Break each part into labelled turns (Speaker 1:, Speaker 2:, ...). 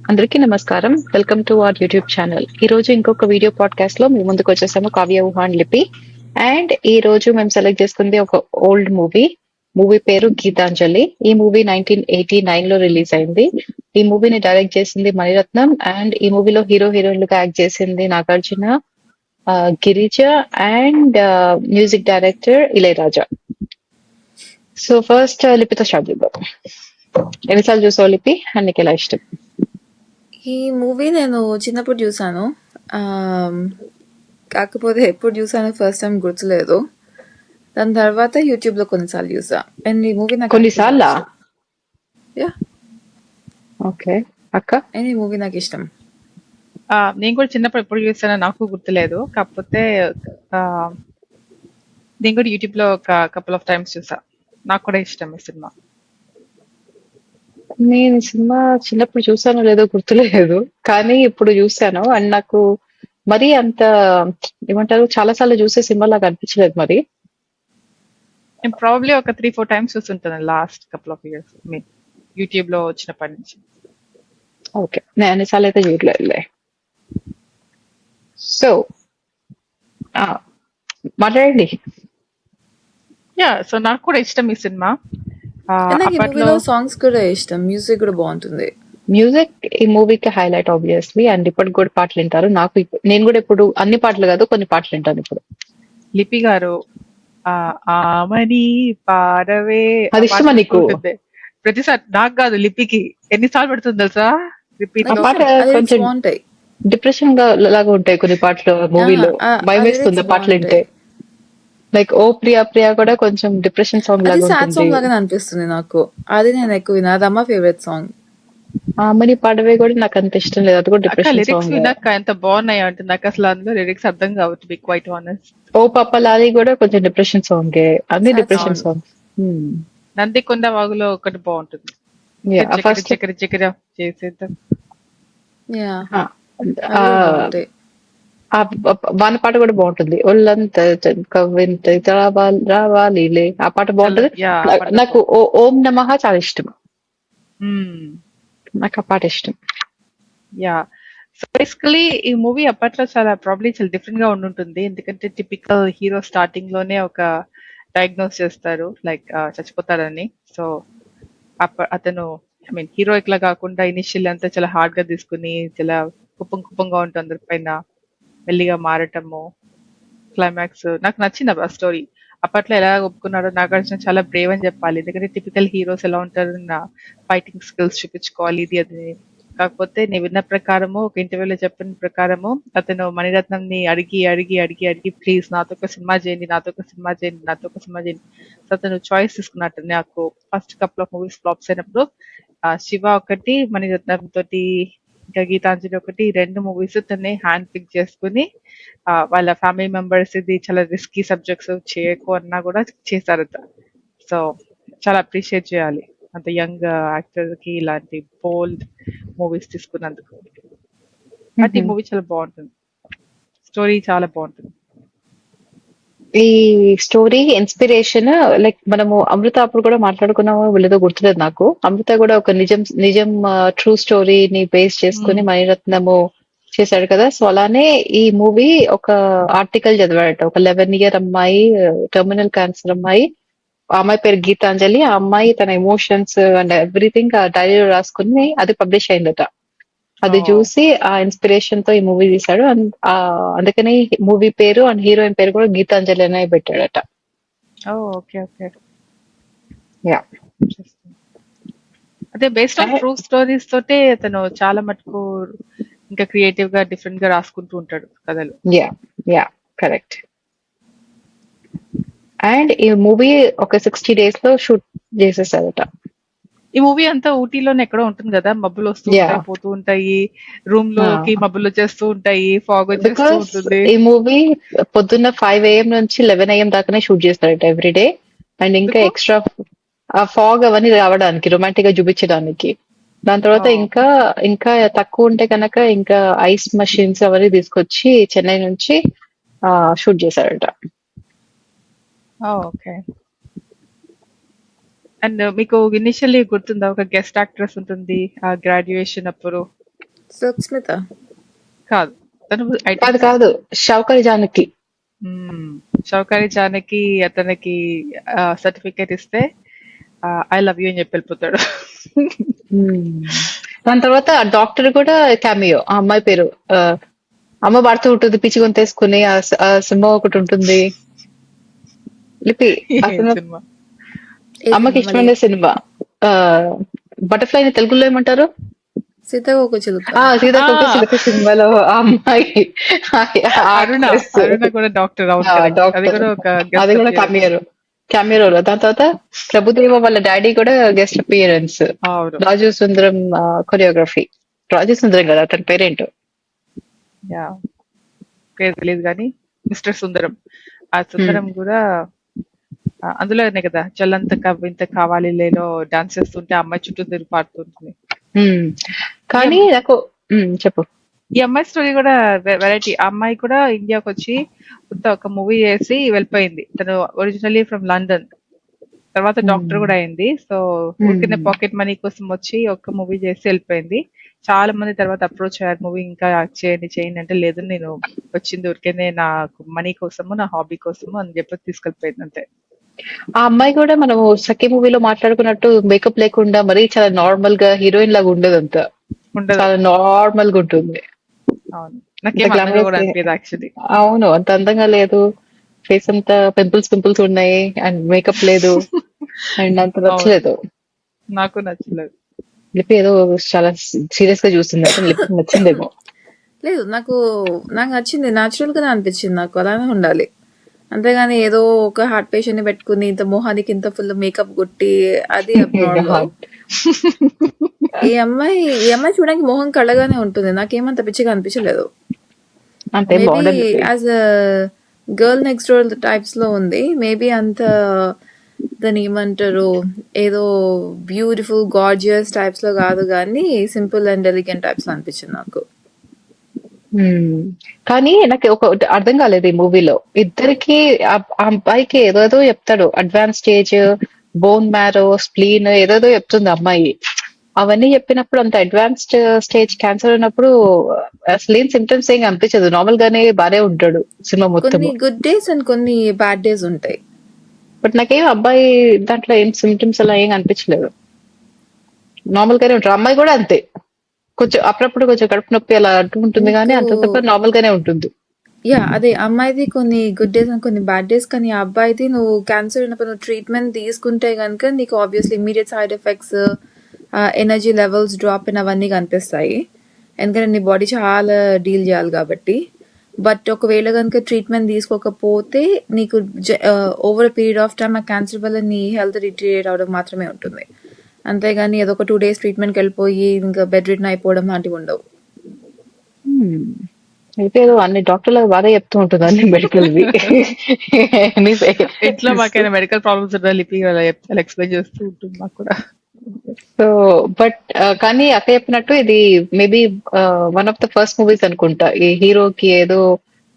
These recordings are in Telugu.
Speaker 1: అందరికీ నమస్కారం. Welcome to our YouTube channel. ఈ రోజు ఇంకొక వీడియో పాడ్కాస్ట్ లో మీ ముందుకు వచ్చేసాము కావ్య ఊహాన్ లిపి. అండ్ ఈ రోజు మేము సెలెక్ట్ చేసుకుంది ఒక ఓల్డ్ మూవీ. మూవీ పేరు గీతాంజలి. ఈ మూవీ 1989 లో రిలీజ్ అయింది. ఈ మూవీని డైరెక్ట్ చేసింది మణిరత్నం. అండ్ ఈ మూవీలో హీరోయిన్లుగా యాక్ట్ చేసింది Nagarjuna, Girija and music director Ilaiyaraaja. So first లిపితో స్టార్ట్ చేద్దాం. ఎన్నిసార్లు చూసావు లిపి? అండ్ నీకు ఎలా ఇష్టం?
Speaker 2: ఈ మూవీ నేను చిన్నప్పుడు చూసాను. కాకపోతే ఎప్పుడు చూసాను ఫస్ట్ టైం గుర్తులేదు. దాని తర్వాత యూట్యూబ్ లో కొన్నిసార్లు చూసా. అండ్ ఈ మూవీ నాకు
Speaker 1: కొన్నిసార్లా?
Speaker 2: Yeah
Speaker 1: okay. అక్క?
Speaker 2: అండ్ ఈ మూవీ నాకు ఇష్టం.
Speaker 3: నేను కూడా చిన్నప్పుడు ఎప్పుడు చూసానో నాకు గుర్తులేదు. కాకపోతే నేను కూడా యూట్యూబ్ లో ఒక కపుల్ ఆఫ్ టైమ్స్ చూసా. నాకు కూడా ఇష్టం ఈ సినిమా.
Speaker 1: నేను సినిమా చిన్నప్పుడు చూసానో లేదో గుర్తులేదు, కానీ ఇప్పుడు చూసాను. అండ్ నాకు మరీ అంత ఏమంటారు, చాలా సార్లు చూసే సినిమా లాగా అనిపించలేదు. మరి
Speaker 3: నేను ప్రాబ్లీ ఒక 3-4 టైమ్స్ చూస్తుంటాను last couple of years YouTube లో వచ్చినప్పటి నుంచి.
Speaker 1: ఓకే, నేను అన్నిసార్లు అయితే చూడలేదులే. సో మాట్లాడండి.
Speaker 3: సో నాకు కూడా ఇష్టం ఈ సినిమా.
Speaker 2: నాకు ఈ మూవీలో సాంగ్స్ కూడా ఇష్టం, మ్యూజిక్ కూడా బాగుంటుంది.
Speaker 1: మ్యూజిక్ ఈ మూవీకి హైలైట్ ఆబ్వియస్లీ. అండ్ ఇప్పటికి కూడా పాటలు వింటారు. నేను కూడా ఇప్పుడు అన్ని పాటలు కాదు, కొన్ని పాటలు వింటాను ఇప్పుడు.
Speaker 3: లిపి గారు ఆమని పాడవే
Speaker 1: అది ఇష్టమా నీకు?
Speaker 3: ప్రతిసారి నాకు కాదు, లిపికి ఎన్నిసార్లు పెడుతుంది తెలుసా రిపీట్.
Speaker 1: ఆ పాట కొంచెం
Speaker 2: బాగుంటాయి,
Speaker 1: డిప్రెషన్ గా లాగా ఉంటాయి కొన్ని పాటలు మూవీలో. భయం వేస్తుంది పాటలు వింటే. లైక్ ఓ ప్రియా ప్రియా కూడా కొంచెం డిప్రెషన్ సాంగ్ లాగా
Speaker 2: సాడ్ సాంగ్ లాగా అనిపిస్తుంది నాకు. అది నేను ఎక్కువ విన్నా, అది అమ్మ ఫేవరెట్ సాంగ్.
Speaker 1: ఆమని పాడవే కూడా నాకు అంత ఇష్టం లేదు, అది కూడా డిప్రెషన్
Speaker 3: లిరిక్స్
Speaker 1: సాంగ్.
Speaker 3: విన్నాక ఎంత బాగున్నాయి అంటే నాకు అసలు అందులో లిరిక్స్ అర్థం కావచ్చు, బి క్వైట్ ఆనెస్ట్.
Speaker 1: ఓ పాప లాలి కూడా కొంచెం డిప్రెషన్ సాంగ్. అన్ని డిప్రెషన్ సాంగ్.
Speaker 3: నందికొండ వాగులో ఒకటి బాగుంటుంది, చక్కెర చక్కెర చేసేద్దాం.
Speaker 1: వాన పాట కూడా బాగుంటుంది. ఒళ్ళంతా రావాలిలే, ఆ పాట బాగుంటుంది. నాకు ఓం నమః చాలా ఇష్టం. నాకు ఆ పాట ఇష్టం.
Speaker 3: సో బేసికలీ ఈ మూవీ అప్పట్లో చాలా డిఫరెంట్ గా ఉండుంటుంది. ఎందుకంటే టిపికల్ హీరో స్టార్టింగ్ లోనే ఒక డయాగ్నోస్ చేస్తారు, లైక్ చచ్చిపోతాడని. సో అతను హీరోయిక్ లా కాకుండా ఇనిషియల్ అంతా చాలా హార్డ్ గా తీసుకుని చాలా కుప్పంగా ఉంటుంది అందరి పైన, మెల్లిగా మారటము. క్లైమాక్స్ నాకు నచ్చింది ఆ స్టోరీ. అప్పట్లో ఎలా ఒప్పుకున్నాడో నాగార్జున చాలా బ్రేవ్ అని చెప్పాలి. ఎందుకంటే టిపికల్ హీరోస్ ఎలా ఉంటారు, ఫైటింగ్ స్కిల్స్ చూపించుకోవాలి ఇది అది. కాకపోతే నేను విన్న ప్రకారము, ఒక ఇంటర్వ్యూలో చెప్పిన ప్రకారము, అతను మణిరత్నం ని అడిగి అడిగి అడిగి అడిగి ప్లీజ్ నాతో ఒక సినిమా చేయండి, నాతో ఒక సినిమా చేయండి, నాతో ఒక సినిమా చేయండి. సో అతను చాయిస్ తీసుకున్నట్టు. నాకు first couple of movies flops అయినప్పుడు శివ ఒకటి, మణిరత్నం తోటి ఇంకా గీతాంజలి ఒకటి, 2 మూవీస్ తనే హ్యాండ్ పిక్ చేసుకుని వాళ్ళ ఫ్యామిలీ మెంబర్స్ ఇది చాలా రిస్కీ సబ్జెక్ట్స్ చేయకు అన్నా కూడా చేశారట. సో చాలా అప్రిషియేట్ చేయాలి అంత యంగ్ యాక్టర్ కి ఇలాంటి బోల్డ్ మూవీస్ తీసుకున్నందుకు. బట్ ఈ మూవీ చాలా బాగుంటుంది, స్టోరీ చాలా బాగుంటుంది.
Speaker 1: ఈ స్టోరీ ఇన్స్పిరేషన్ లైక్ మనము అమృత అప్పుడు కూడా మాట్లాడుకున్నాము, వీళ్ళతో గుర్తులేదు నాకు. అమృత కూడా ఒక నిజం ట్రూ స్టోరీని బేస్ చేసుకుని మణిరత్నము చేశాడు కదా. సో అలానే ఈ మూవీ ఒక ఆర్టికల్ చదివాడట. ఒక 11 year అమ్మాయి, టెర్మినల్ క్యాన్సర్ అమ్మాయి. ఆ అమ్మాయి పేరు గీతాంజలి. ఆ అమ్మాయి తన ఎమోషన్స్ అండ్ ఎవ్రీథింగ్ ఆ డైరీలో రాసుకుని అది పబ్లిష్ అయిందట. అది చూసి ఆ ఇన్స్పిరేషన్ తో ఈ మూవీ తీశాడు. అందుకని మూవీ పేరు అండ్ హీరోయిన్ పేరు కూడా గీతాంజలి అనే పెట్టాడట.
Speaker 3: అదే బేస్డ్ ఆన్ ట్రూ స్టోరీస్ తోటే అతను చాలా మటుకు ఇంకా క్రియేటివ్ గా డిఫరెంట్ గా రాసుకుంటూ ఉంటాడు కథలు.
Speaker 1: Yeah correct. అండ్ ఈ మూవీ ఒక 60 days లో షూట్ చేసేసారట.
Speaker 3: ఈ మూవీ అంతా ఊటీలోనే ఎక్కడో ఉంటుంది కదా, మబ్బులు వస్తూ ఉంటాయి, పోతూ ఉంటాయి, రూమ్ లోకి మబ్బులు వచ్చేస్తూ ఉంటాయి, ఫాగ్ వచ్చేస్తూ ఉంటుంది.
Speaker 1: ఈ మూవీ పొద్దున్న 5 AM నుంచి 11 AM దాకానే షూట్ చేస్తారట ఎవ్రీడే. అండ్ ఇంకా ఎక్స్ట్రా ఆ ఫాగ్ అవన్నీ రావడానికి, రొమాంటిక్ గా చూపించడానికి. దాని తర్వాత ఇంకా తక్కువ ఉంటే కనుక ఇంకా ఐస్ మషిన్స్ అవన్నీ తీసుకొచ్చి చెన్నై నుంచి షూట్ చేశారట.
Speaker 3: ఓకే. అండ్ మీకు ఇనిషియల్లీ గుర్తుందా, ఒక గెస్ట్ యాక్ట్రెస్ ఉంటుంది ఆ గ్రాడ్యుయేషన్ అప్పుడు,
Speaker 2: సిల్క్ స్మిత.
Speaker 3: కాదు, తను ఐటీ.
Speaker 1: కాదు కాదు, షౌకరి జానకి.
Speaker 3: షౌకారి జానకి అతనికి సర్టిఫికేట్ ఇస్తే ఐ లవ్ యూ అని చెప్పి వెళ్ళిపోతాడు.
Speaker 1: దాని తర్వాత డాక్టర్ కూడా క్యామియో. ఆ అమ్మాయి పేరు అమ్మ పడుతూ ఉంటుంది పిచ్చి గొంతేసుకుని. ఆ సినిమా ఒకటి ఉంటుంది లిపి. ఆ
Speaker 3: ఏం
Speaker 1: సినిమా
Speaker 3: సినిమా?
Speaker 2: ఏ
Speaker 1: అమ్మకి
Speaker 2: సినిమా
Speaker 1: ఇష్టమైన సినిమా. బటర్ఫ్లై ని తెలుగులో ఏమంటారు?
Speaker 2: సీతాకోక చిలుక.
Speaker 1: సీతాకోక చిలుక సినిమాలో ఆ అమ్మాయి
Speaker 3: అరుణ
Speaker 1: యాక్ట్రెస్
Speaker 3: అరుణ కూడా డాక్టర్. అవును, కరెక్ట్. అది
Speaker 1: డాక్టర్.
Speaker 3: కూడా ఒక
Speaker 1: అది
Speaker 3: గెస్ట్
Speaker 1: కూడా
Speaker 3: అపియరెన్స్.
Speaker 1: Cameo role. దాని తర్వాత ప్రభుదేవ వాళ్ళ డాడీ కూడా గెస్ట్ అపియరెన్స్.
Speaker 3: అవును.
Speaker 1: రాజు సుందరం కొరియోగ్రఫీ. రాజు సుందరం కదా అతని పేరేంటో.
Speaker 3: యా, పేరు తెలియదు కానీ మిస్టర్ సుందరం. ఆ సుందరం కూడా అందులోనే కదా చల్లంత ఇంత కావాలి లేలో డాన్స్ చేస్తుంటే ఆ అమ్మాయి చుట్టూ తిరిగి పాడుతుంటుంది.
Speaker 1: కానీ నాకు చెప్పు.
Speaker 3: ఈ అమ్మాయి స్టోరీ కూడా వెరైటీ. ఆ అమ్మాయి కూడా ఇండియాకి వచ్చి ఒక మూవీ చేసి వెళ్ళిపోయింది. తను ఒరిజినల్లీ ఫ్రమ్ లండన్. తర్వాత డాక్టర్ కూడా అయింది. సో ఊరికనే పాకెట్ మనీ కోసం వచ్చి ఒక మూవీ చేసి వెళ్ళిపోయింది. చాలా మంది తర్వాత అప్రోచ్ అయ్యారు, మూవీ ఇంకా చేయండి అంటే, లేదు నేను వచ్చింది ఊరికేనే నాకు మనీ కోసము, నా హాబీ కోసము అని చెప్పి తీసుకెళ్ళిపోయింది అంతే.
Speaker 1: ఆ అమ్మాయి కూడా మనము సఖీ మూవీలో మాట్లాడుకున్నట్టు మేకప్ లేకుండా మరీ చాలా నార్మల్ గా హీరోయిన్ లాగా ఉండదు. అంతా
Speaker 3: ఉండదు.
Speaker 1: చాలా నార్మల్ గా ఉంటుంది.
Speaker 3: అవును, నాకేం అందంగా కూడా అనిపించదు యాక్చువల్లీ.
Speaker 1: అవును, అంత అందంగా లేదు. ఫేస్ అంతా పింపుల్స్ ఉన్నాయి అండ్ మేకప్ లేదు అండ్ అంత నచ్చలేదు.
Speaker 3: నాకు నచ్చలేదు.
Speaker 1: లిపి ఏదో చాలా సీరియస్ గా చూస్తుంది అంటే లిపి నచ్చిందేమో.
Speaker 2: లేదు, నాకు నచ్చింది. న్యాచురల్ గానే అనిపించింది నాకు. అలానే ఉండాలి, అంతేగాని ఏదో ఒక హార్ట్ పేషెంట్ ని పెట్టుకుని ఇంత మొహానికి ఇంత ఫుల్ మేకప్ కొట్టి అది అబ్నార్మల్. ఈ అమ్మాయి చూడడానికి మొహం కళ్ళగానే ఉంటుంది. నాకేమంత పిచ్చిగా అనిపించలేదు.
Speaker 1: అంతే
Speaker 2: మేబీ
Speaker 1: బాగుండదు.
Speaker 2: As a girl next door types లో ఉంది. మేబీ అంత దాన్ని ఏమంటారు, ఏదో బ్యూటిఫుల్ గార్జియస్ టైప్స్ లో కాదు, కానీ సింపుల్ అండ్ ఎలిగెంట్ టైప్స్ లో అనిపించింది నాకు.
Speaker 1: కానీ నాకు ఒక అర్థం కాలేదు ఈ మూవీలో. ఇద్దరికి ఆ అబ్బాయికి ఏదోదో చెప్తాడు, advance stage, bone marrow, spleen ఏదోదో చెప్తుంది అమ్మాయి. అవన్నీ చెప్పినప్పుడు అంత అడ్వాన్స్డ్ స్టేజ్ క్యాన్సర్ ఉన్నప్పుడు అసలు ఏం సిమ్టమ్స్ ఏం అనిపించదు. నార్మల్ గానే బానే ఉంటాడు సినిమా మొత్తం.
Speaker 2: కొన్ని గుడ్ డేస్ అండ్ కొన్ని బ్యాడ్ డేస్ ఉంటాయి.
Speaker 1: బట్ నాకేం అబ్బాయి దాంట్లో ఏం సిమ్టమ్స్ అలా ఏం అనిపించలేదు. నార్మల్ గానే ఉంటారు. అమ్మాయి కూడా అంతే, కొంచెం అప్పుడప్పుడు కొంచెం కడుపు నొప్పి అలా అంటూ ఉంటుంది, కానీ అంత తప్ప నార్మల్ గానే ఉంటుంది.
Speaker 2: యా, అదే అమ్మాయిది కొన్ని గుడ్ డేస్ అండ్ కొన్ని బ్యాడ్ డేస్. కానీ ఆ అబ్బాయిది నువ్వు క్యాన్సర్ ఉన్నప్పుడు నువ్వు ట్రీట్మెంట్ తీసుకుంటే కనుక నీకు obviously immediate side effects, energy levels drop అయిన అవన్నీ కనిపిస్తాయి. ఎందుకంటే నీ బాడీ చాలా డీల్ చేయాలి కాబట్టి. బట్ ఒకవేళ కనుక ట్రీట్మెంట్ తీసుకోకపోతే నీకు ఓవర్ పీరియడ్ ఆఫ్ టైమ్ ఆ క్యాన్సర్ వల్ల నీ హెల్త్ డిటీరియేట్ అవడం మాత్రమే ఉంటుంది. అంతేగాని ఏదో ఒక 2 days ట్రీట్మెంట్కి వెళ్ళిపోయి ఇంకా బెడ్ రిటర్న్ అయిపోవడం లాంటివి ఉండవు.
Speaker 1: అయితే ఏదో అన్ని డాక్టర్లకు బాగా చెప్తూ ఉంటుంది అన్ని మెడికల్
Speaker 3: ఇట్లా మాకైనా మెడికల్ ప్రాబ్లమ్స్ ఉన్నా లిపి ఎక్స్ప్లెయిన్ చేస్తూ ఉంటుంది మాకు కూడా.
Speaker 1: సో బట్ కానీ అక్క చెప్పినట్టు ఇది maybe one of the first movies అనుకుంటా ఈ హీరోకి ఏదో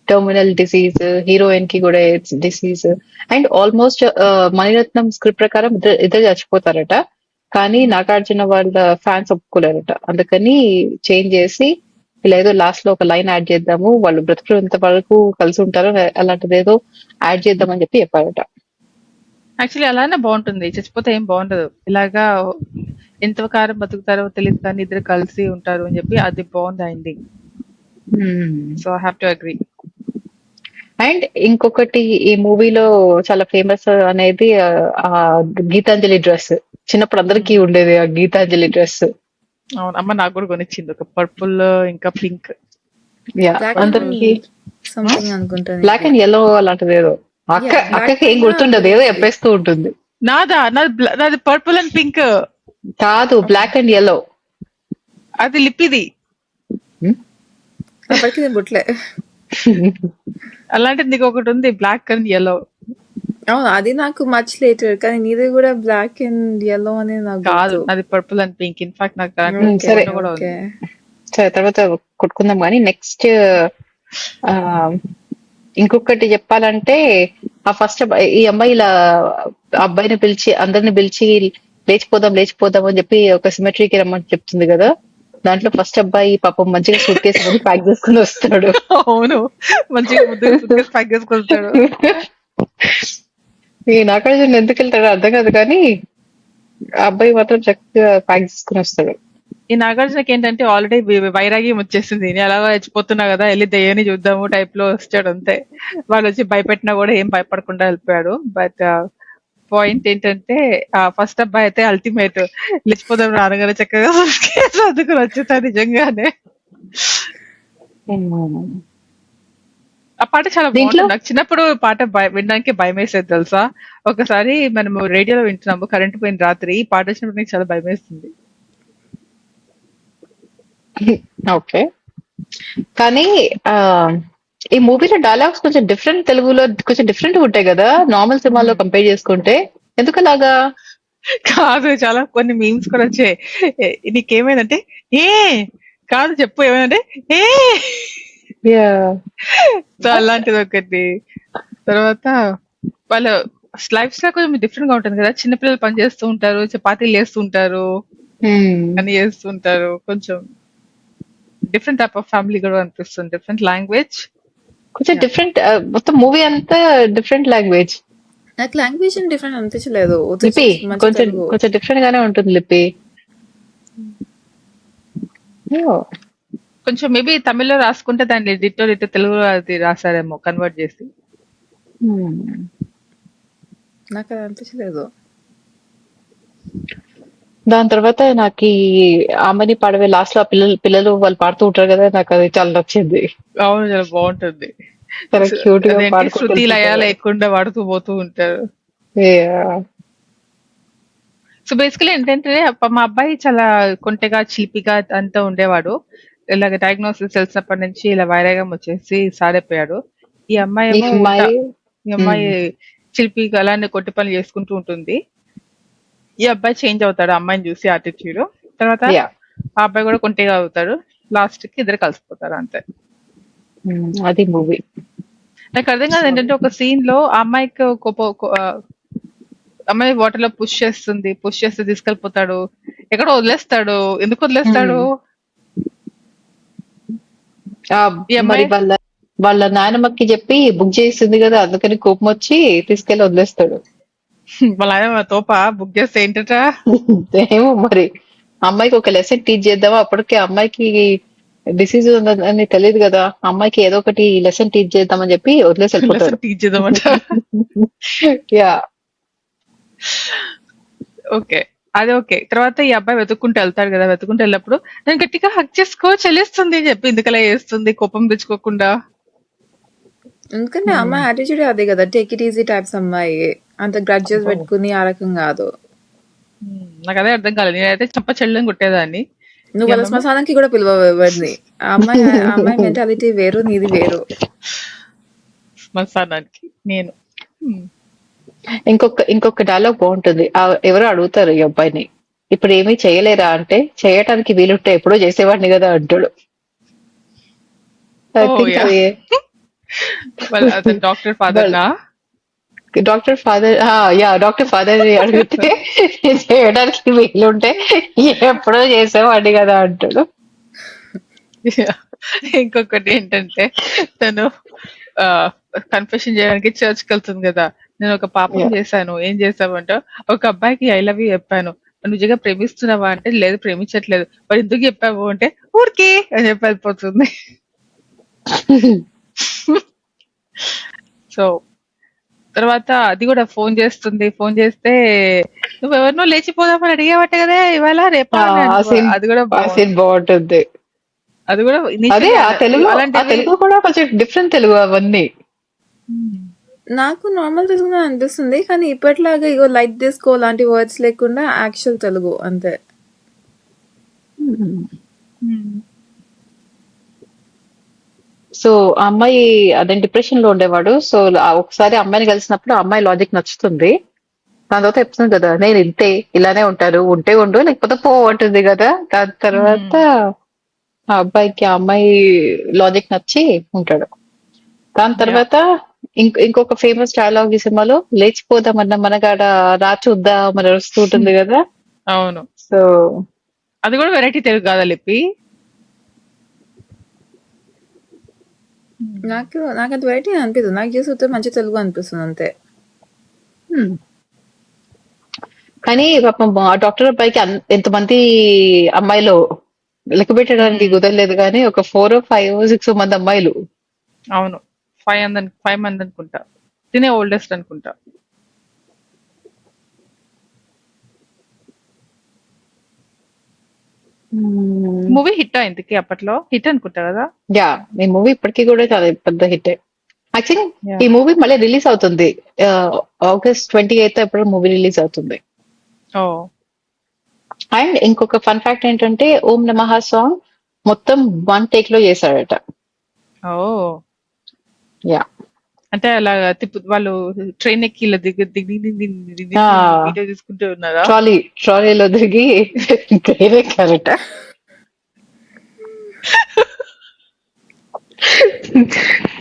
Speaker 1: టర్మినల్ డిసీజ్, హీరోయిన్ కి కూడా disease. And almost Mani Ratnam script ప్రకారం ఇద్దరు చచ్చిపోతారట, కానీ నాగార్జున వాళ్ళ ఫ్యాన్స్ ఒప్పుకోలేరట. అందుకని చేంజ్ చేసి ఇలా ఏదో లాస్ట్ లో ఒక లైన్ యాడ్ చేద్దాము, వాళ్ళు బ్రతుకున్నంత వరకు కలిసి ఉంటారు అలాంటిది ఏదో యాడ్ చేద్దామని చెప్పి చెప్పారట.
Speaker 3: యాక్చువల్లీ అలానే బాగుంటుంది, చచ్చిపోతే ఏం బాగుండదు. ఇలాగా ఎంతకాలం బతుకుతారో తెలియదు కానీ ఇద్దరు కలిసి ఉంటారు అని చెప్పి అది బాగుంది ending. So I have to agree.
Speaker 1: And ఇంకొకటి ఈ మూవీలో చాలా ఫేమస్ అనేది ఆ గీతాంజలి డ్రెస్. చిన్నప్పుడు అందరికీ ఉండేది ఆ గీతాంజలి డ్రెస్.
Speaker 3: అవును, అమ్మ నాకు కూడా కొనిచ్చింది, ఒక పర్పుల్ ఇంకా పింక్.
Speaker 1: అందరికి
Speaker 2: సంథింగ్ అనుకుంటాను.
Speaker 1: బ్లాక్ అండ్ ఎల్లో అలాంటిది ఏదో. అక్కకి ఏం గుర్తుండదు, ఏదో చెప్పేస్తూ ఉంటుంది.
Speaker 3: నాది పర్పుల్ అండ్ పింక్
Speaker 1: కాదు, బ్లాక్ అండ్ ఎల్లో.
Speaker 3: అది లిప్పిది.
Speaker 2: అప్పటికి నేను పుట్టలే.
Speaker 3: అలాంటిది నీకు ఒకటి ఉంది, బ్లాక్ అండ్ ఎల్లో.
Speaker 2: అవును, అది నాకు మచ్ లేటర్. కానీ నీది కూడా బ్లాక్ అండ్ ఎల్లో అని నాకు
Speaker 3: కాదు, అది పర్పుల్ అండ్ పింక్. ఇన్ఫాక్ట్ నాకు
Speaker 1: సరే
Speaker 3: కూడా ఉంది.
Speaker 1: సరే తర్వాత కొట్టుకుందాం. కానీ నెక్స్ట్ ఇంకొకటి చెప్పాలంటే ఆ ఫస్ట్ ఈ అమ్మాయి ఇలా అబ్బాయిని పిలిచి అందరిని పిలిచి లేచిపోదాం అని చెప్పి ఒక సిమెట్రీకి రమ్మని చెప్తుంది కదా. దాంట్లో ఫస్ట్ అబ్బాయి పాపం మంచిగా సూట్ కేసు అని ప్యాక్ చేసుకుని వస్తాడు.
Speaker 3: అవును, మంచిగా ముద్దుగా సుట్కేస్ ప్యాక్ చేసుకొస్తాడు.
Speaker 1: ఈ నాగార్జున ఎందుకు వెళ్తాడో అర్థం కాదు కానీ ఆ అబ్బాయి మాత్రం చక్కగా ప్యాక్ చేసుకుని వస్తాడు.
Speaker 3: ఈ నాగార్జునకి ఏంటంటే ఆల్రెడీ వైరాగ్యం వచ్చేసింది, నేను ఎలాగో చచ్చిపోతున్నా కదా వెళ్ళి దయ్యాన్ని చూద్దాము టైప్ లో వచ్చాడు అంతే. వాళ్ళు వచ్చి భయపెట్టినా కూడా ఏం భయపడకుండా వెళ్ళిపోయాడు. బట్ పాయింట్ ఏంటంటే ఫస్ట్ అబ్బాయి అయితే అల్టిమేట్, లేచిపోదాం నాన్నగారు చక్కగా చదువుకుని వచ్చేసారు నిజంగానే. ఆ పాట చాలా
Speaker 1: దీంట్లో
Speaker 3: బాగుంటుంది. నాకు చిన్నప్పుడు పాట వినడానికి భయం వేసేది తెలుసా. ఒకసారి మనము రేడియోలో వింటున్నాము, కరెంట్ పోయిన రాత్రి, ఈ పాట వచ్చినప్పుడు నాకు చాలా భయం వేస్తుంది.
Speaker 1: ఓకే, కానీ ఆ ఈ మూవీలో డైలాగ్స్ కొంచెం డిఫరెంట్, తెలుగులో కొంచెం డిఫరెంట్ ఉంటాయి కదా నార్మల్ సినిమాలో కంపేర్ చేసుకుంటే. ఎందుకలాగా?
Speaker 3: కాదు, చాలా కొన్ని మీమ్స్ కూడా వచ్చాయి. నీకేమైందంటే ఏ కాదు చెప్పు ఏమైందంటే ఏ, సో అలాంటిది ఒకటి. తర్వాత వాళ్ళ లైఫ్ స్టైల్ కొంచెం డిఫరెంట్ గా ఉంటుంది కదా, చిన్నపిల్లలు పని చేస్తూ ఉంటారు, చపాతీలు చేస్తూ ఉంటారు, అని చేస్తూ ఉంటారు. కొంచెం డిఫరెంట్ టైప్ ఆఫ్ ఫ్యామిలీ కూడా అనిపిస్తుంది, డిఫరెంట్ లాంగ్వేజ్.
Speaker 1: కొంచెం డిఫరెంట్, మొత్తం మూవీ అంతా డిఫరెంట్ లాంగ్వేజ్.
Speaker 2: నాకు లాంగ్వేజ్ డిఫరెంట్ అనిపించలేదు,
Speaker 1: లిపి
Speaker 2: మంచి
Speaker 1: కొంచెం
Speaker 2: తెలుగు.
Speaker 1: కొంచెం డిఫరెంట్ గానే ఉంటుంది లిపి.
Speaker 3: కొంచెం మేబీ తమిళ్లో రాసుకుంటే దాన్ని డిటో తెలుగులో అది రాసారేమో కన్వర్ట్ చేసి.
Speaker 2: నాకు అది అనిపించలేదు.
Speaker 1: దాని తర్వాత నాకు ఈ ఆమెని పాడవే లాస్ట్ లో ఆ పిల్లలు వాళ్ళు పాడుతూ ఉంటారు కదా, నాకు అది చాలా నచ్చింది.
Speaker 3: అవును, చాలా బాగుంటుంది.
Speaker 1: చాలా క్యూట్ గా
Speaker 3: అదేంటి
Speaker 1: పాడుకుంటూ
Speaker 3: శృతి లయ
Speaker 1: వెళ్తుంటారు.
Speaker 3: లేకుండా వాడుతూ పోతూ ఉంటారు.
Speaker 1: Yeah.
Speaker 3: సో బేసికలీ ఏంటంటే మా అబ్బాయి చాలా కొంటెగా చిలిపిగా అంతా ఉండేవాడు. ఇలాగ డయాగ్నోసిస్ తెలిసినప్పటి నుంచి ఇలా వైరాగం వచ్చేసి సారైపోయాడు. ఈ అమ్మాయి
Speaker 1: ఈ
Speaker 3: ఏమో ఉల్టా,
Speaker 1: అమ్మాయి
Speaker 3: ఈ అమ్మాయి చిలిపిగా అలానే కొట్టి పనులు చేసుకుంటూ ఉంటుంది. ఈ అబ్బాయి చేంజ్ అవుతాడు అమ్మాయిని చూసి యాటిట్యూడ్. తర్వాత
Speaker 1: యా
Speaker 3: ఆ అబ్బాయి కూడా కొంటెగా అవుతాడు. లాస్ట్ కి ఇద్దరు కలిసిపోతారు అంతే.
Speaker 1: అది మూవీ.
Speaker 3: నాకు అర్థం కాదు ఏంటంటే ఒక సీన్ లో ఆ అమ్మాయికి అమ్మాయి వాటర్ లో పుష్ చేస్తే తీసుకెళ్లిపోతాడు, ఎక్కడో వదిలేస్తాడు. ఎందుకు వదిలేస్తాడు? ఈ
Speaker 1: మరి
Speaker 3: అమ్మాయి
Speaker 1: వాళ్ళ నాయనమ్మకి చెప్పి బుక్ చేసింది కదా, అందుకని కోపం వచ్చి తీసుకెళ్లి వదిలేస్తాడు.
Speaker 3: వాళ్ళ ఆయన తోప బుక్ చేస్తే ఏంటట.
Speaker 1: ఏమో మరి అమ్మాయికి ఒక లెసన్ టీచ్ చేద్దామా, అప్పటికే అమ్మాయికి డిసీజ్ ఉందని తెలియదు కదా, అమ్మాయికి ఏదో ఒకటి లెసన్ టీచ్ చేద్దామని చెప్పి వదిలేసి వెళ్ళిపోతాడు.
Speaker 3: టీచ్ చేద్దామంట.
Speaker 1: యా
Speaker 3: ఓకే, అదే ఓకే. తర్వాత ఈ అబ్బాయి వెతుక్కుంటూ వెళ్తాడు కదా, వెతుక్కుంటూ వెళ్ళినప్పుడు నేను గట్టిగా హక్ చేసుకో చెల్లిస్తుంది అని చెప్పి ఎందుకలా చేస్తుంది కోపం తెచ్చుకోకుండా.
Speaker 2: ఎందుకంటే అమ్మాయి యాటిట్యూడ్ అదే కదా, టేక్ ఇట్ ఈజీ టైప్స్ అమ్మాయి, అంత గ్రడ్జెస్ పెట్టుకుని ఆ రకం కాదు.
Speaker 3: నాకు అదే అర్థం కాలేదు. నేనైతే చంప చెల్లని కొట్టేదాన్ని.
Speaker 2: నువ్వు వాళ్ళ శ్మశానానికి కూడా పిలవని. ఆ అమ్మాయి మెంటాలిటీ వేరు, నీది వేరు.
Speaker 3: శ్మశానానికి నేను.
Speaker 1: ఇంకొక డైలాగ్ బాగుంటుంది. ఎవరో అడుగుతారు ఈ అబ్బాయిని, ఇప్పుడు ఏమీ చేయలేరా అంటే, చేయటానికి వీలుంటే ఎప్పుడో చేసేవాడిని కదా అంటాడు. I think అది
Speaker 3: డాక్టర్ ఫాదర్ నా
Speaker 1: డాక్టర్ ఫాదర్ అడిగితే చేయడానికి వీలుంటే ఎప్పుడో చేసేవాడిని కదా అంటాడు.
Speaker 3: ఇంకొకటి ఏంటంటే తను కన్ఫెషన్ చేయడానికి చర్చ్కి వెళ్తుంది కదా, నేను ఒక పాపం చేశాను. ఏం చేసావంటే ఒక అబ్బాయికి ఐ లవ్ యూ చెప్పాను. నువ్వు నిజంగా ప్రేమిస్తున్నావా అంటే లేదు ప్రేమించట్లేదు. మరి ఎందుకు చెప్పావు అంటే ఊరికే అని చెప్పి వెళ్ళిపోతుంది. సో తర్వాత అది కూడా ఫోన్ చేస్తుంది. ఫోన్ చేస్తే నువ్వెవరినో లేచిపోదామని అడిగావట కదా ఇవాళ రేపా అని అంటుంది. అది కూడా
Speaker 1: బాగుంటుంది.
Speaker 3: అది కూడా
Speaker 1: అదే ఆ తెలుగు కూడా కొంచెం డిఫరెంట్ తెలుగు అవన్నీ.
Speaker 2: నాకు నార్మల్ తెలుగు అనిపిస్తుంది, కానీ ఇప్పటిలాగా ఇగో లైట్ తీసుకో లాంటి వర్డ్స్ లేకుండా యాక్చువల్ తెలుగు అంతే.
Speaker 1: సో ఆ అమ్మాయి అదే డిప్రెషన్ లో ఉండేవాడు. సో ఒకసారి అమ్మాయిని కలిసినప్పుడు అమ్మాయి లాజిక్ నచ్చుతుంది. దాని తర్వాత చెప్తుంది కదా, నేను ఇంతే ఇలానే ఉంటాను, ఉంటే ఉండు లేకపోతే పో అంటుంది కదా. దాని తర్వాత ఆ అబ్బాయికి ఆ అమ్మాయి లాజిక్ నచ్చి ఉంటాడు. దాని తర్వాత ఇంకొక ఫేమస్ డైలాగ్ ఈ సినిమాలో, లేచిపోదామన్న మనగాడ రా చూద్దాం అని వస్తూ ఉంటుంది కదా.
Speaker 3: అవును.
Speaker 1: సో
Speaker 3: అది కూడా వెరైటీ తెలుగు కాదా లిపి?
Speaker 2: నాకు అది వెరైటీ అనిపిస్తుంది. నాకు చేసి ఉత్తరం మంచి తెలుగు అనిపిస్తుంది అంతే.
Speaker 1: కానీ పాపం ఆ డాక్టర్ అబ్బాయికి ఎంతమంది అమ్మాయిలు లెక్క పెట్టడానికి కుదరలేదు, కానీ ఒక 4 or 5 or 6 మంది అమ్మాయిలు.
Speaker 3: అవును, 5 మంది అనుకుంటా. తినే ఓల్డెస్ట్ అనుకుంటా. మూవీ హిట్ ఇంతకి అప్పట్లో? హిట్ అనుకుంటా కదా.
Speaker 1: యా, ఈ మూవీ ఇప్పటికీ కూడా చాలా పెద్ద హిట్. యాక్చువల్లీ ఈ మూవీ మళ్ళీ రిలీజ్ అవుతుంది August 28th ఎప్పుడు మూవీ రిలీజ్ అవుతుంది.
Speaker 3: ఓ,
Speaker 1: అండ్ ఇంకొక ఫన్ ఫ్యాక్ట్ ఏంటంటే ఓం నమః సాంగ్ మొత్తం 1 take లో చేశాడట.
Speaker 3: ఓ,
Speaker 1: యా,
Speaker 3: అంటే అలా వాళ్ళు ట్రైన్ ఎక్కి ఇలా వీడియో తీసుకుంటూ ఉన్నారా?
Speaker 1: ట్రాలీలో దిగి ఎక్కారట.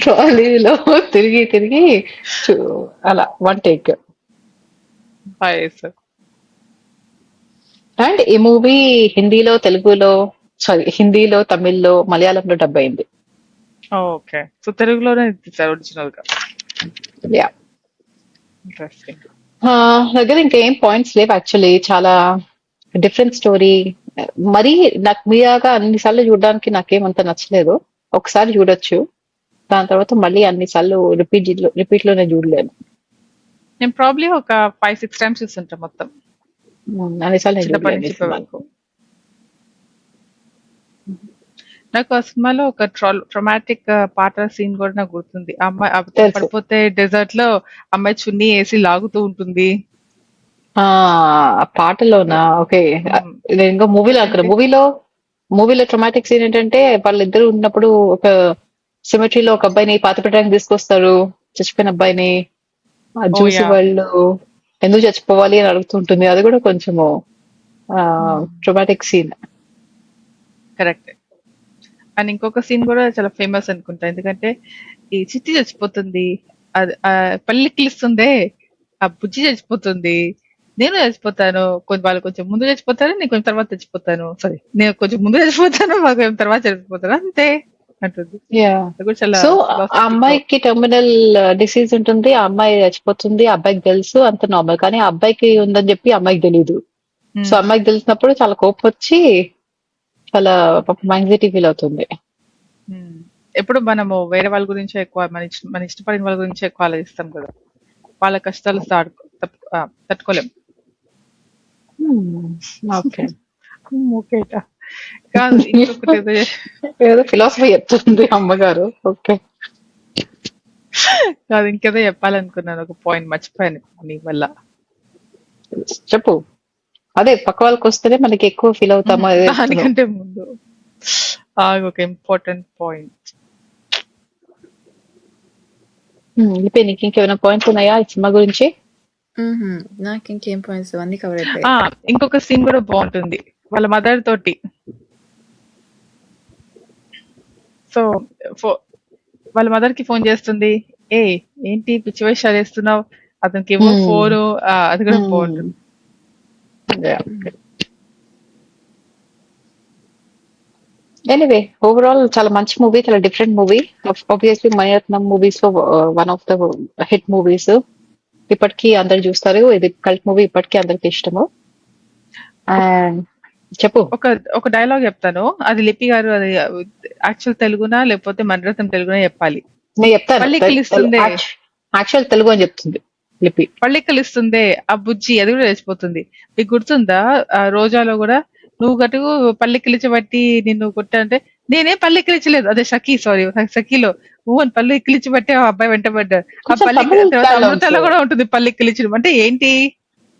Speaker 1: ట్రాలీలో తిరిగి అలా 1 take. అండ్ ఈ మూవీ హిందీలో, తమిళ్లో, మలయాళంలో డబ్ అయింది.
Speaker 3: ఓకే, సో తెలుగులోనే తీశారు ఒరిజినల్ గా.
Speaker 1: Yeah,
Speaker 3: interesting.
Speaker 1: దగ్గర ఇంకేం పాయింట్స్ లేవు యాక్చువల్లీ. చాలా డిఫరెంట్ స్టోరీ. మరీ నాకు మీలాగా అన్నిసార్లు చూడడానికి నాకేమంత నచ్చలేదు. ఒకసారి చూడొచ్చు, దాని తర్వాత మళ్ళీ అన్నిసార్లు రిపీట్ లోనే చూడలేను.
Speaker 3: నేను ప్రాబ్లీ ఒక 5-6 times చూస్తుంటా మొత్తం.
Speaker 1: అన్నిసార్లు నేను
Speaker 3: చిన్నప్పటి
Speaker 1: చూడలేను
Speaker 3: నుంచి
Speaker 1: ఈ సినిమాని.
Speaker 3: వరకు. నాకు ఆ సినిమాలో ఒక ట్రమాటిక్ పాట సీన్ కూడా నాకు గుర్తుంది. ఆ అమ్మాయి
Speaker 1: తెలుసు.
Speaker 3: పడిపోతే డెజర్ట్ లో అమ్మాయి చున్నీ వేసి లాగుతూ ఉంటుంది.
Speaker 1: ఆ పాటలోనా? ఓకే, నేను ఇంకా మూవీలో అక్కడ మూవీలో ట్రమాటిక్ సీన్ ఏంటంటే వాళ్ళిద్దరు ఉన్నప్పుడు ఒక సిమెట్రీలో ఒక అబ్బాయిని పాత పెట్టడానికి తీసుకొస్తారు, చచ్చిపోయిన అబ్బాయిని. ఆ చూసి వాళ్ళు ఎందుకు చచ్చిపోవాలి అని అడుగుతుంటుంది. అది కూడా కొంచెము ట్రమాటిక్ సీన్.
Speaker 3: కరెక్ట్. అండ్ ఇంకొక సీన్ కూడా చాలా ఫేమస్ అనుకుంటా, ఎందుకంటే ఈ చిట్టి చచ్చిపోతుంది, అది పల్లెక్కిలిస్తుందే, ఆ బుజ్జి చచ్చిపోతుంది, నేను చచ్చిపోతాను, వాళ్ళు కొంచెం ముందు చచ్చిపోతారు, నేను కొంచెం తర్వాత చచ్చిపోతాను, సారీ నేను కొంచెం ముందు చచ్చిపోతాను, వాళ్ళు కొంచెం తర్వాత చచ్చిపోతాను, అంతే అంటుంది.
Speaker 1: సో ఆ అమ్మాయికి టెర్మినల్ డిసీజ్ ఉంటుంది, ఆ అమ్మాయి చచ్చిపోతుంది, ఆ అబ్బాయికి తెలుసు, అంత నార్మల్. కానీ ఆ అబ్బాయికి ఉందని చెప్పి అమ్మాయికి తెలీదు. సో అమ్మాయికి తెలిసినప్పుడు చాలా కోపం వచ్చి చాలా యాంగ్జైటీ ఫీల్ అవుతుంది.
Speaker 3: ఎప్పుడు మనము వేరే వాళ్ళ గురించి ఎక్కువ, మన ఇష్టపడిన వాళ్ళ గురించి ఎక్కువ ఆలోచిస్తాం కదా, వాళ్ళ కష్టాలు తట్టుకోలేం.
Speaker 1: ఓకే,
Speaker 3: కాదు, ఇంకొకటి
Speaker 1: ఏదో ఫిలాసఫీ చెప్తుంది అమ్మగారు. ఓకే,
Speaker 3: కాదు, ఇంకేదో చెప్పాలనుకున్నాను, ఒక పాయింట్ మర్చిపోయాను నీ వల్ల.
Speaker 1: చెప్పు. అదే పక్క వాళ్ళకి వస్తేనే మనకి ఎక్కువ ఫీల్ అవుతామా?
Speaker 3: దానికంటే ముందు ఒక ఇంపార్టెంట్ పాయింట్.
Speaker 1: నీకు ఇంకేమైనా పాయింట్స్ ఉన్నాయా ఈ సినిమా గురించి?
Speaker 2: నాకు ఇంకేం పాయింట్స్, అన్ని కవర్ అయిపోయాయి.
Speaker 3: ఇంకొక సీన్ కూడా బాగుంటుంది, వాళ్ళ మదర్ తోటి. సో వాళ్ళ మదర్ కి ఫోన్ చేస్తుంది, ఏంటి పిచ్చి వేషాలు వేస్తున్నావు, అతనికి ఏమో ఫోను. అది కూడా బాగుంటుంది.
Speaker 1: ఎనీవే, ఓవరాల్ చాలా మంచి మూవీ, చాలా different movie. Obviously Mani Ratnam movies లో one of the hit movies. ఇప్పటికీ అందరు చూస్తారు, ఇది కల్ట్ మూవీ, ఇప్పటికీ అందరికి ఇష్టము. అండ్ చెప్పు.
Speaker 3: ఒక డైలాగ్ చెప్తాను, అది లిపి గారు, అది యాక్చువల్ తెలుగునా లేకపోతే మణిరత్నం తెలుగునా చెప్పాలి.
Speaker 1: నేను చెప్తాను, యాక్చువల్ తెలుగు అని చెప్తుంది లిపి.
Speaker 3: పళ్ళిక్కలిస్తుందే ఆ బుజ్జి, అది కూడా చచ్చిపోతుంది. నీకు గుర్తుందా రోజాలో కూడా, నువ్వు గటుకు పళ్ళిక్కిలిచబట్టి నిన్ను కొట్టంటే, నేనే పళ్ళిక్కిలిచలేదు, అదే సఖీలో నువ్వు పళ్ళిక్కిలిచబట్టే ఆ అబ్బాయి వెంటబడ్డాడు. ఆ అమృతలో కూడా ఉంటుంది పళ్ళిక్కిలిచడం అంటే ఏంటి?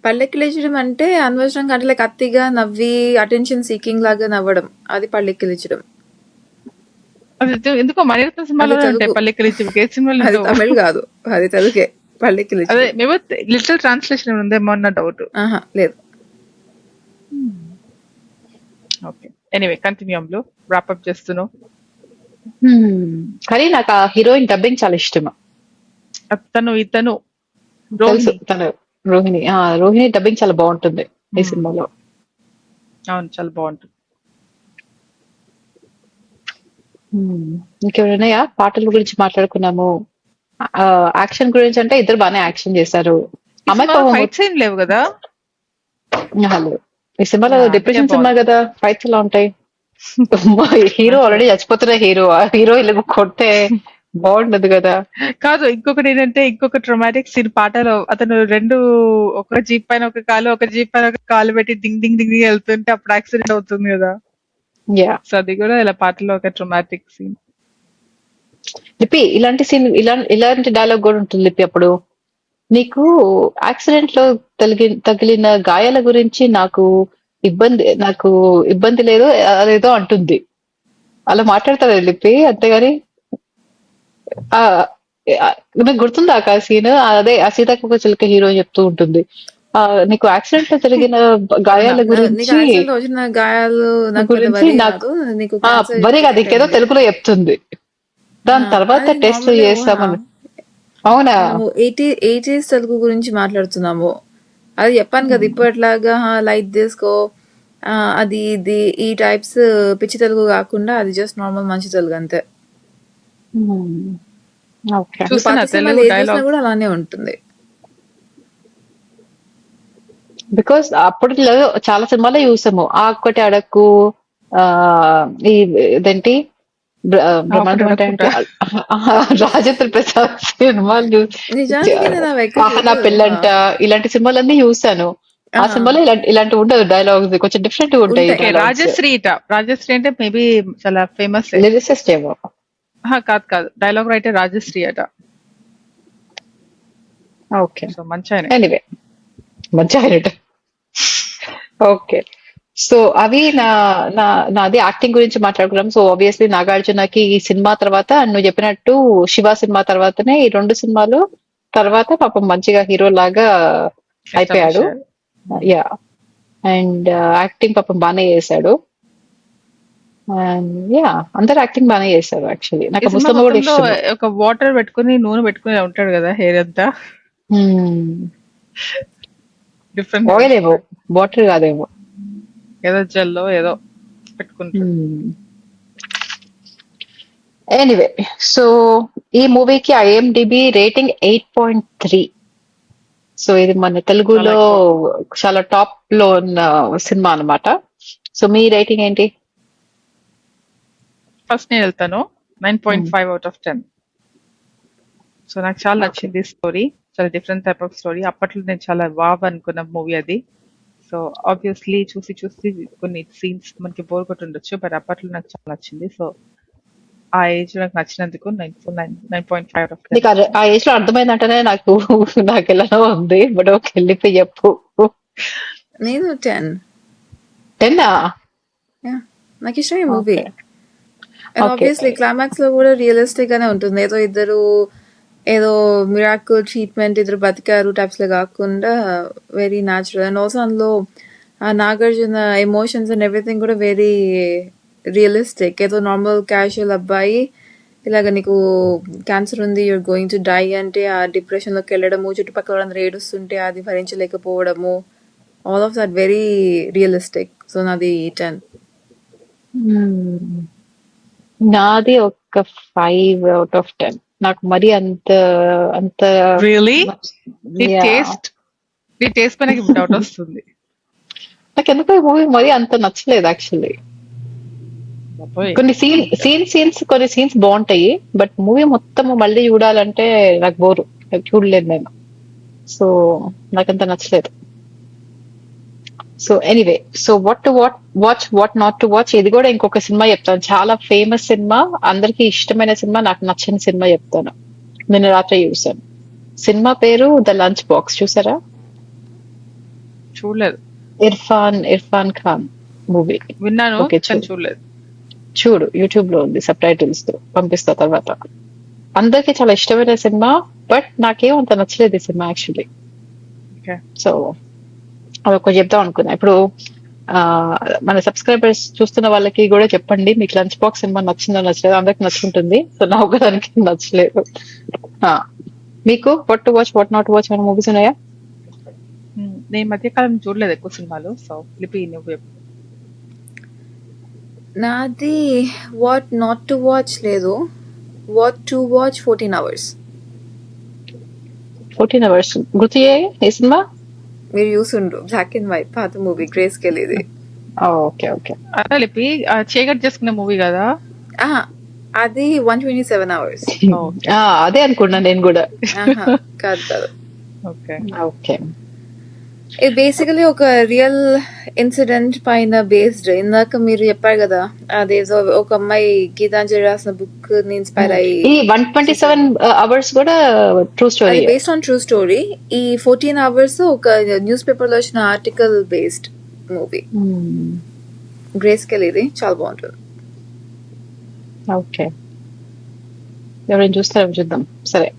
Speaker 2: పళ్ళెక్కిలిచడం అంటే అనవసరంగా, అంటే లైక్ అత్తిగా నవ్వి అటెన్షన్ సీకింగ్ లాగా నవ్వడం, అది పళ్ళెక్కిలిచడం.
Speaker 3: అది ఎందుకో మణిరత్నం సినిమాలో ఉంటాయి పళ్ళెక్కిలిచడం, ఏ సినిమాలో?
Speaker 2: అది తమిళ్ కాదు, అది తెలుగే. పళ్ళెక్కిలిచడం
Speaker 3: అదే మేము లిటిల్ ట్రాన్స్లేషన్ ఉందేమో అన్న డౌట్.
Speaker 2: లేదు.
Speaker 3: Okay, anyway continue అమ్లు, wrap up చేస్తున్నావు.
Speaker 1: కానీ నాకు ఆ హీరోయిన్ డబ్బింగ్ చాలా ఇష్టం.
Speaker 3: ఇతను
Speaker 1: రోహిణి డబ్బింగ్ చాలా బాగుంటుంది ఈ సినిమాలో.
Speaker 3: అవును. చాలా బావుంటుంది.
Speaker 1: ఇంకేమైనా పాటల గురించి మాట్లాడుకున్నాము. యాక్షన్ గురించి అంటే ఇద్దరు బాగానే యాక్షన్ చేశారు.
Speaker 3: ఈ
Speaker 1: అమ్మాయి
Speaker 3: సినిమాలో
Speaker 1: పాపం
Speaker 3: ఫైట్ సీన్ లేవు గదా!
Speaker 1: హలో, ఈ సినిమాలో
Speaker 3: యాహ్! అందుకే
Speaker 1: డిప్రెషన్ సినిమా
Speaker 3: బావుంది.
Speaker 1: కదా, ఫైట్స్ ఎలా ఉంటాయి? హీరో
Speaker 3: మంచిగా
Speaker 1: ఆల్రెడీ చచ్చిపోతున్న హీరో, ఆ హీరో ఇలా కొడితే బాగుండదు కదా.
Speaker 3: కాదు. ఇంకొకటేంటంటే ఇంకొక ట్రమాటిక్ సీన్ పాటలో అతను 2 ఒక జీప్ పైన ఒక కాలు, ఒక జీప్ పైన ఒక కాలు పెట్టి డింగ్ డింగ్ డింగ్ ఎళ్తుంటే అప్పుడు యాక్సిడెంట్ అవుతుంది గదా!
Speaker 1: యా,
Speaker 3: సో, అది గూడా ఇలా పాటలో ఒక ట్రమాటిక్ సీన్.
Speaker 1: లిపి ఇలాంటి సీన్, ఇలాంటి డైలాగ్ కూడా ఉంటుంది లిపి అప్పుడు. నీకు యాక్సిడెంట్ లో తగిలిన గాయాల గురించి నాకు ఇబ్బంది లేదు, అదేదో అంటుంది. అలా మాట్లాడతారు లిపి, అంతేగాని ఆ ఆ, నాకు గుర్తుందా ఆ సీన్? అదే ఆ సీతాకోక చిలుక హీరో చెప్తూ ఉంటుంది. ఆ నీకు యాక్సిడెంట్ లో జరిగిన
Speaker 3: అవునా?
Speaker 1: గాయాల
Speaker 2: నీకు
Speaker 1: గురించి
Speaker 2: యాక్సిడెంట్ లో వచ్చిన గాయాలు నాకు పెద్ద
Speaker 1: గురించి
Speaker 2: వరి
Speaker 1: నాకు
Speaker 2: కాదు. నీకు క్యాన్సర్
Speaker 1: వరి కాదు,
Speaker 2: ప్రెజెంట్
Speaker 1: ఇంకేదో
Speaker 2: అయింది.
Speaker 1: తెలుగులో చెప్తుంది. దాని తర్వాత
Speaker 2: అది
Speaker 1: టెస్ట్
Speaker 2: నార్మల్ ఊహ.
Speaker 1: చేస్తామని. అవునా?
Speaker 2: మనము 80s తెలుగు గురించి మాట్లాడుతున్నాము. అది చెప్పాను కదా, ఇప్పట్లాగా లైట్ తీసుకో, అది ఇది ఈ టైప్స్ పిచ్చి తెలుగు కాకుండా అది జస్ట్ నార్మల్ మంచి తెలుగు అంతే.
Speaker 1: ఓకే.
Speaker 2: నువ్వు
Speaker 3: చూస్తున్నా
Speaker 2: పాత సినిమాలు
Speaker 3: తెలుగు
Speaker 2: ఏది చూసినా
Speaker 3: డైలాగ్స్.
Speaker 2: కూడా అలానే ఉంటుంది.
Speaker 1: బికాస్ అప్పట్లో చాలా సినిమాలే చూసాము. ఆ ఒక్కటి అడక్కు, ఆ ఈ ఇదేంటి
Speaker 3: ఆ! ఒకటి
Speaker 1: బ్రహ్మాండం అంటే
Speaker 3: అడక్కుంటా.
Speaker 1: రాజేంద్ర ప్రసాద్ సినిమాలు
Speaker 2: నిజానికి నేను అవి ఎక్కువ
Speaker 1: ఆహా నా
Speaker 2: చూడలేదు.
Speaker 1: పెళ్ళంట, ఇలాంటి సినిమాలన్నీ చూసాను. ఆ సినిమాలో ఇలాంటి ఉండదు డైలాగ్స్, కొంచెం డిఫరెంట్ గా ఉంటాయి
Speaker 2: ఉంటాయి.
Speaker 3: ఓకే.
Speaker 1: డైలాగ్స్.
Speaker 3: 'రాజశ్రీ' రాజశ్రీ అంటే మేబీ చాలా ఫేమస్సే.
Speaker 1: లిరిసిస్ట్ ఏమో.
Speaker 3: అహా! కాదు. కాదు. డైలాగ్ రైటర్ 'రాజశ్రీ' అట.
Speaker 1: ఓకే.
Speaker 3: సో, మంచాయనే.
Speaker 1: ఎనీవే, మంచి హైలైట్. ఓకే. సో అవి నాది యాక్టింగ్ గురించి మాట్లాడుకున్నాం. సో ఆబ్వియస్లీ నాగార్జునకి ఈ సినిమా తర్వాత, నువ్వు చెప్పినట్టు శివ సినిమా తర్వాతనే ఈ 2 సినిమాలు తర్వాత పాపం మంచిగా హీరో లాగా
Speaker 3: ఎస్టాబ్లిష్
Speaker 1: అయిపోయాడు.
Speaker 3: అయ్యారు. హ్మ్.
Speaker 1: యా. అండ్ యాక్టింగ్ పాపం బానే చేశాడు. అండ్ యా, అందరు యాక్టింగ్ బానే చేశారు యాక్చువల్లీ.
Speaker 3: ఈ
Speaker 1: నాకు
Speaker 3: సినిమా
Speaker 1: ముస్లిం కూడా
Speaker 3: మొత్తంలో
Speaker 1: ఇష్టము.
Speaker 3: ఒక వాటర్ పెట్టుకొని, నూనె పెట్టుకొని ఉంటాడు గదా! హెయిర్ అంతా. డిఫరెంట్ హెయిర్
Speaker 1: ఆయిల్ ఏమో,
Speaker 3: స్టైల్.
Speaker 1: వాటర్ కాదేమో.
Speaker 3: ఏదో జెల్లో ఏదో పెట్టుకుంటాడు.
Speaker 1: ఎనీవే, సో ఈ మూవీకి ఐఎండిబి రేటింగ్ 8.3. సో ఇది మన
Speaker 3: చాలా
Speaker 1: తెలుగులో
Speaker 3: ఎక్కువ.
Speaker 1: చాలా టాప్ లో ఉన్న సినిమా అన్నమాట. సో మీ రేటింగ్ ఏంటి?
Speaker 3: ఫస్ట్ నేనెళ్తాను. 9.5 out of 10. సో, నాకు చాలా
Speaker 1: ఓకే.
Speaker 3: నచ్చింది స్టోరీ. చాలా డిఫరెంట్ టైప్ ఆఫ్ స్టోరీ. అప్పట్లో నేను చాలా వావ్ అనుకున్న మూవీ అది. సో, ఆబ్వియస్లీ చూసి చూసి కొన్ని సీన్స్ మనకి బోర్ కొట్టుండొచ్చు. బట్ అప్పట్లో నాకు చాలా నచ్చింది. సో, ఆ ఏజ్ నాకు నచ్చినందుకు 9.5 ఔట్ ఆఫ్ 10
Speaker 1: నీకు
Speaker 3: ఇస్తాను.
Speaker 1: ఆ ఏజ్ లో అర్థమైందంటేనే నాకు ఎలానో ఉంది. బట్ ఓకే, వెళ్ళిపోయి చెప్పు.
Speaker 2: నేను 10.
Speaker 1: 10.
Speaker 2: నాకు ఇష్టం ఈ movie.
Speaker 1: Okay.
Speaker 2: And
Speaker 1: okay.
Speaker 2: Obviously climax లో కూడా రియలిస్టిక్ గానే ఉంటుంది. ఏదో మిరాకిల్ ట్రీట్మెంట్ ఇద్దరు బతికారు టైప్స్ లో కాకుండా వెరీ న్యాచురల్. అండ్ ఆల్సో అందులో ఆ నాగార్జున ఎమోషన్స్ అండ్ ఎవ్రీథింగ్ కూడా వెరీ రియలిస్టిక్. ఏదో నార్మల్ క్యాజువల్ అబ్బాయి ఇలాగ నీకు క్యాన్సర్ ఉంది, యూర్ గోయింగ్ టు డై అంటే ఆ డిప్రెషన్ లోకి వెళ్ళడము, చుట్టుపక్కల వాళ్ళందరూ ఏడుస్తుంటే అది భరించలేకపోవడము, all of that very realistic. So నాది 10.
Speaker 1: నాది ఒక 5 అవుట్ ఆఫ్ 10. నాకు మరి అంత అంత
Speaker 3: రియలీ? నీ
Speaker 1: Yeah.
Speaker 3: టేస్ట్ నీ టేస్ట్ పైన నాకు డౌట్ వస్తుంది.
Speaker 1: నాకు ఎందుకో ఈ మూవీ మరి అంత నచ్చలేదు యాక్చువల్లీ.
Speaker 3: బాబోయ్!
Speaker 1: కొన్ని కొన్ని సీన్స్ బాగుంటాయి, బట్ మూవీ మొత్తం మళ్ళీ చూడాలంటే నాకు బోరు, చూడలేదు నేను. సో నాకంత నచ్చలేదు. So anyway, so what not to watch, ఇది కూడా ఇంకొక సినిమా చెప్తాను. చాలా ఫేమస్ సినిమా, అందరికి ఇష్టమైన సినిమా, నాకు నచ్చని సినిమా చెప్తాను. నిన్న రాత్రి చూసాను. సినిమా పేరు ద లంచ్ బాక్స్. చూసారా?
Speaker 3: చూడలేదు.
Speaker 1: ఇర్ఫాన్ ఖాన్ మూవీ.
Speaker 3: విన్నాను
Speaker 1: ఓకే,
Speaker 3: కానీ చూడలేదు.
Speaker 1: చూడు, యూట్యూబ్ లో ఉంది, సబ్ టైటిల్స్ తో పంపిస్తా తర్వాత. అందరికి చాలా ఇష్టమైన సినిమా, బట్ నాకేం అంత నచ్చలేదు ఈ సినిమా యాక్చువల్లీ.
Speaker 3: ఓకే.
Speaker 1: సో అదొక చెప్దాం అనుకున్నా. ఇప్పుడు మన సబ్స్క్రైబర్స్ చూస్తున్న వాళ్ళకి కూడా చెప్పండి, మీకు లంచ్ బాక్స్ సినిమా నచ్చిందో నచ్చలేదు. అందరికి నచ్చుంటుంది, సో నా ఒకదానికి నచ్చలేదు. ఆ, మీకు what to watch, what not to watch అనే మూవీస్ ఉన్నాయా?
Speaker 3: నేను ఈ మధ్య కాలం చూడలేదు ఎక్కువ సినిమాలు. సో, లిపి నువ్వు చెప్పు.
Speaker 2: నాది వాట్ నాట్ టు వాచ్ లేదు, what to watch 14 hours.
Speaker 1: 14 hours గుర్తు చేయి ఈ సినిమా.
Speaker 2: మీరు చూసుండ్రు, బ్లాక్ అండ్ వైట్ పాత మూవీ, గ్రేస్ కెళ్ళిది.
Speaker 1: Okay okay.
Speaker 3: అలా లిపి చీకటి చేసుకునే మూవీ కదా.
Speaker 2: అది 127 hours.
Speaker 1: అదే అనుకున్నా నేను కూడా.
Speaker 2: కాదు కాదు.
Speaker 3: Okay
Speaker 1: okay.
Speaker 2: ఇది బేసికలీ ఒక రియల్ ఇన్సిడెంట్ పైన బేస్డ్. ఇందాక మీరు చెప్పారు కదా, అదేదో ఒక అమ్మాయి గీతాంజలి రాసిన బుక్ ని ఇన్స్పైర్ అయ్యి.
Speaker 1: ఈ 127 అవర్స్ కూడా ట్రూ స్టోరీ,
Speaker 2: అది బేస్డ్ ఆన్ ట్రూ స్టోరీ. ఈ 14 hours ఒక న్యూస్ పేపర్ లో వచ్చిన ఆర్టికల్ బేస్డ్ మూవీ. గ్రేస్ కెళ్ళిది చాలా బాగుంటుంది.
Speaker 1: ఓకే, ఎవరైనా చూస్తారో చూద్దాం. సరే,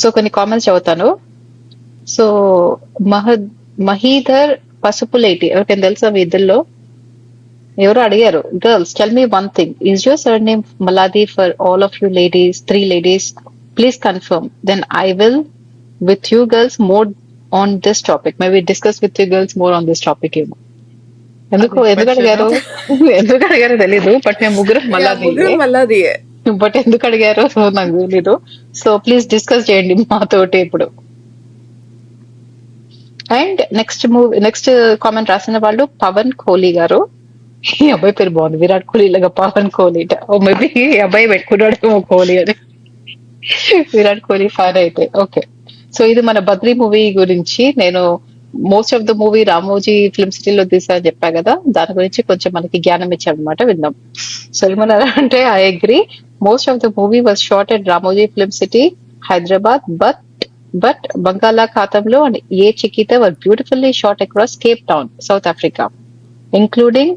Speaker 1: సో కొన్ని కామెంట్స్ చదువుతాను. సో మహీధర్ పసుపులేటి, ఎవరికైనా తెలుసా మీ ఇద్దరిలో? ఎవరు అడిగారు, girls tell me one thing, is your surname Maladi for all of you ladies, 3 ladies, please confirm, then I will with you girls more on this topic, maybe discuss with you girls more on this topic. ఏమో ఎందుకు అడిగారో తెలీదు, బట్ మేము ముగ్గురు
Speaker 2: మళ్ళీ
Speaker 1: బట్ ఎందుకు అడిగారో నాకు తెలీదు. సో ప్లీజ్ డిస్కస్ చేయండి మాతోటి ఇప్పుడు. అండ్ నెక్స్ట్ కామెంట్ రాసిన వాళ్ళు పవన్ కోహ్లీ గారు. ఈ అబ్బాయి పేరు బాగుంది, విరాట్ కోహ్లీ లాగా పవన్ కోహ్లీ. మేబీ ఈ అబ్బాయి పెట్టుకున్నాడు కోహ్లీ అని, విరాట్ కోహ్లీ ఫ్యాన్ అయితే. ఓకే, సో ఇది మన బద్రీ మూవీ గురించి. నేను most of the movie Ramoji film సిటీలో తీసారని చెప్పా కదా, దాని గురించి కొంచెం మనకి జ్ఞానం ఇచ్చాడనమాట, విందాం. సో ఏమన్నా అంటే I agree, most of the movie was shot at Ramoji film city, Hyderabad, but బంగాళాఖాతంలో అండ్ ఏ చికిత were beautifully shot across Cape Town, South Africa, including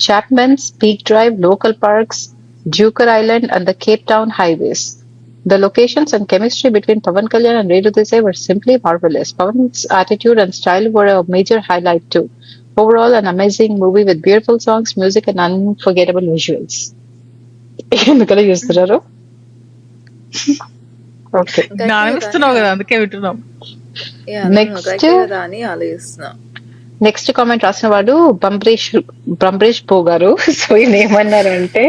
Speaker 1: Chapman's Peak Drive, local parks, Duker Island and the Cape Town highways. The locations and chemistry between Pawan Kalyan and Renu Desai were simply marvelous. Pawan's attitude and style were a major highlight too. Overall, an amazing movie with beautiful songs, music and unforgettable visuals. ఎందుకలా చూస్తున్నారు? ఓకే,
Speaker 3: జ్ఞానిస్తున్నావు కదా అందుకే వింటున్నాం.
Speaker 2: అని ఆలోచిస్తున్నా.
Speaker 1: నెక్స్ట్ కామెంట్ రాసిన వాడు బంబ్రేష్ పో గారు. సో ఈయన ఏమన్నారు అంటే,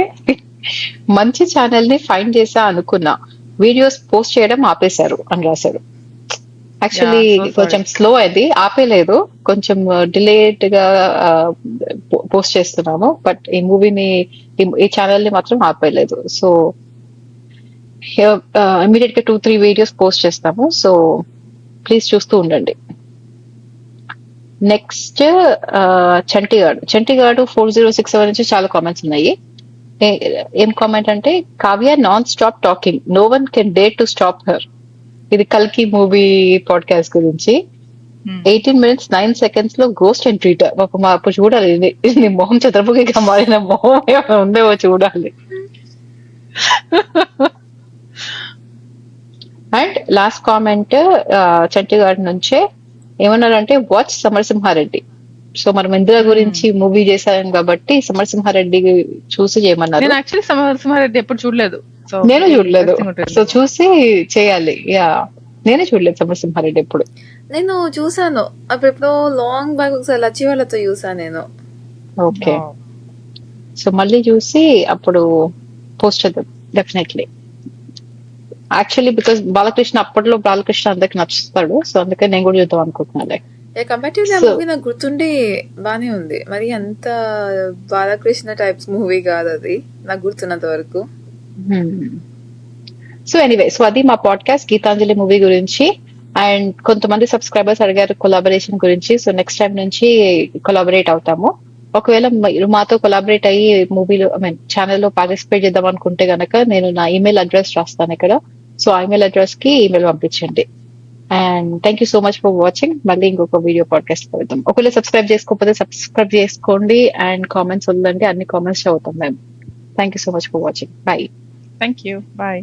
Speaker 1: మంచి ఛానల్ ని ఫైండ్ చేసా అనుకున్నా, వీడియోస్ పోస్ట్ చేయడం ఆపేశారు అని రాశారు. యాక్చువల్లీ కొంచెం స్లో అయింది, ఆపేలేదు, కొంచెం డిలేట్ గా పోస్ట్ చేస్తున్నాము, బట్ ఈ మూవీని ఈ ఛానల్ ని మాత్రం ఆపేయలేదు. సో ఇమీడియట్ గా 2-3 వీడియోస్ పోస్ట్ చేస్తాము, సో ప్లీజ్ చూస్తూ ఉండండి. నెక్స్ట్ చంటిగాడు 4067 నుంచి చాలా కామెంట్స్ ఉన్నాయి. ఏం కామెంట్ అంటే, Kavya non stop talking, no one can dare to stop her. ఇది కల్కి మూవీ పాడ్కాస్ట్ గురించి. 18 minutes 9 seconds లో గోస్ట్ అండ్ ట్రీటర్. మా అప్పుడు చూడాలి, ఇది మొహం చంద్రముఖిగా మారిన మొహం ఏమైనా ఉందేమో చూడాలి. అండ్ లాస్ట్ కామెంట్ చంటిగాడి నుంచే ఏమన్నారంటే, వాచ్ సమరసింహారెడ్డి. సో మనం ఇందిరా గురించి మూవీ చేశాం కాబట్టి సమరసింహారెడ్డి చూసి చేయమన్నారు.
Speaker 3: నేను యాక్చువల్లీ సమరసింహారెడ్డి ఎప్పుడు చూడలేదు,
Speaker 1: నేను చూడలేదు, సో చూసి చేయాలి. యా, నేనే చూడలేదు సమరసింహారెడ్డి ఎప్పుడు.
Speaker 2: నేను చూసాను అప్పుడు లాంగ్ బ్యాక్, ఒకసారి లచ్చి వాళ్ళతో చూసాను నేను.
Speaker 1: ఓకే, సో మళ్ళీ చూసి అప్పుడు పోస్ట్ చేద్దాం డెఫినెట్లీ. యాక్చువల్లీ బికాస్ బాలకృష్ణ, అప్పట్లో బాలకృష్ణ అందరికి నచ్చుతాడు, సో అందుకే నేను కూడా చూద్దాం అనుకుంటున్నాను.
Speaker 2: కంపారిటివ్లీ ఆ మూవీ నాకు గుర్తుండి బానే ఉంది, మరి అంత బాలకృష్ణ టైప్స్ మూవీ కాదు అది నాకు గుర్తున్నంత వరకు.
Speaker 1: సో ఎనీవే, సో అది మా పాడ్కాస్ట్ గీతాంజలి మూవీ గురించి. అండ్ కొంతమంది సబ్స్క్రైబర్స్ అడిగారు కొలాబరేషన్ గురించి, సో నెక్స్ట్ టైం నుంచి కొలాబరేట్ అవుతాము. ఒకవేళ మీరు మాతో కొలాబరేట్ అయ్యి మూవీలో ఛానల్లో పార్టిసిపేట్ చేద్దాం అనుకుంటే గనక నేను నా ఈమెయిల్ అడ్రస్ రాస్తాను ఇక్కడ, సో ఆ ఈమెయిల్ అడ్రస్ కి ఈమెయిల్ పంపించండి. And thank you so much for watching. మళ్ళీ ఇంకొక వీడియో పాడ్కాస్ట్ పెడతాం. ఒకవేళ సబ్స్క్రైబ్ చేసుకోకపోతే సబ్స్క్రైబ్ చేసుకోండి అండ్ కామెంట్స్ వదలండి, అన్ని కామెంట్స్ చదువుతాం మేము. Thank you so much for watching. Bye.
Speaker 3: Thank you, bye.